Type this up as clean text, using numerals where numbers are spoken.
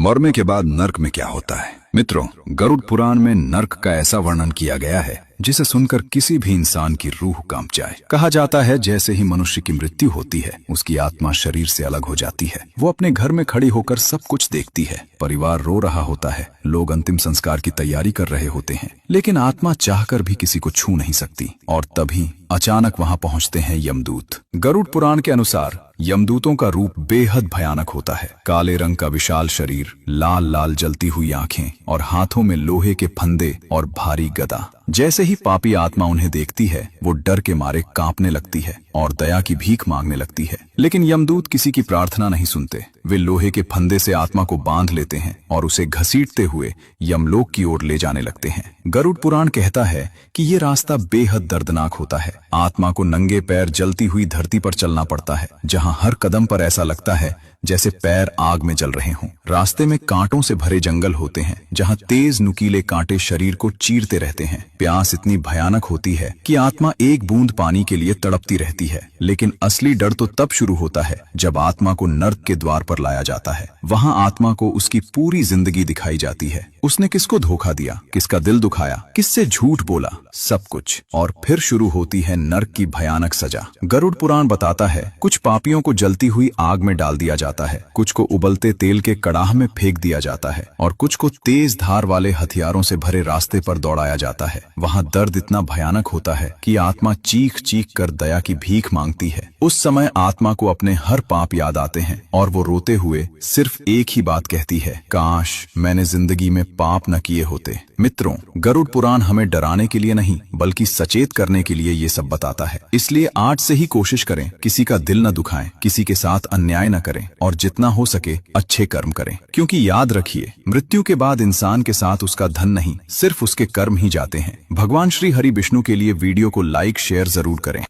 मरने के बाद नर्क में क्या होता है? मित्रों, गरुड़ पुराण में नर्क का ऐसा वर्णन किया गया है जिसे सुनकर किसी भी इंसान की रूह कांप जाए। कहा जाता है जैसे ही मनुष्य की मृत्यु होती है उसकी आत्मा शरीर से अलग हो जाती है। वो अपने घर में खड़ी होकर सब कुछ देखती है। परिवार रो रहा होता है, लोग अंतिम संस्कार की तैयारी कर रहे होते हैं, लेकिन आत्मा चाहकर भी किसी को छू नहीं सकती। और तभी अचानक वहां पहुंचते हैं यमदूत। गरुड़ पुराण के अनुसार यमदूतों का रूप बेहद भयानक होता है। काले रंग का विशाल शरीर, लाल लाल जलती हुई आंखें और हाथों में लोहे के फंदे और भारी गदा। जैसे ही पापी आत्मा उन्हें देखती है वो डर के मारे कांपने लगती है और दया की भीख मांगने लगती है। लेकिन यमदूत किसी की प्रार्थना नहीं सुनते। वे लोहे के फंदे से आत्मा को बांध लेते हैं और उसे घसीटते हुए यमलोक की ओर ले जाने लगते हैं। गरुड़ पुराण कहता है कि ये रास्ता बेहद दर्दनाक होता है। आत्मा को नंगे पैर जलती हुई धरती पर चलना पड़ता है, जहां हर कदम पर ऐसा लगता है जैसे पैर आग में जल रहे हों। रास्ते में कांटों से भरे जंगल होते हैं, जहां तेज नुकीले कांटे शरीर को चीरते रहते हैं। प्यास इतनी भयानक होती है कि आत्मा एक बूंद पानी के लिए तड़पती रहती है। लेकिन असली डर तो तब शुरू होता है जब आत्मा को नर्क के द्वार पर लाया जाता है। वहां आत्मा को उसकी पूरी जिंदगी दिखाई जाती है। उसने किसको धोखा दिया, किसका दिल दुखाया, किससे झूठ बोला, सब कुछ। और फिर शुरू होती है नर्क की भयानक सजा। गरुड़ पुराण बताता है कुछ पापियों को जलती हुई आग में डाल दिया जाता है, कुछ को उबलते तेल के कड़ाह में फेंक दिया जाता है और कुछ को तेज धार वाले हथियारों से भरे रास्ते पर दौड़ाया जाता है। वहां दर्द इतना भयानक होता है कि आत्मा चीख चीख कर दया की भीख मांगती है। उस समय आत्मा को अपने हर पाप याद आते हैं और वो रोते हुए सिर्फ एक ही बात कहती है, काश मैंने जिंदगी में पाप न किए होते। मित्रों, गरुड़ पुराण हमें डराने के लिए नहीं बल्कि सचेत करने के लिए ये सब बताता है। इसलिए आज से ही कोशिश करें किसी का दिल न दुखाएं, किसी के साथ अन्याय न करें और जितना हो सके अच्छे कर्म करें। क्योंकि याद रखिए, मृत्यु के बाद इंसान के साथ उसका धन नहीं, सिर्फ उसके कर्म ही जाते हैं। भगवान श्री हरि विष्णु के लिए वीडियो को लाइक शेयर जरूर करें।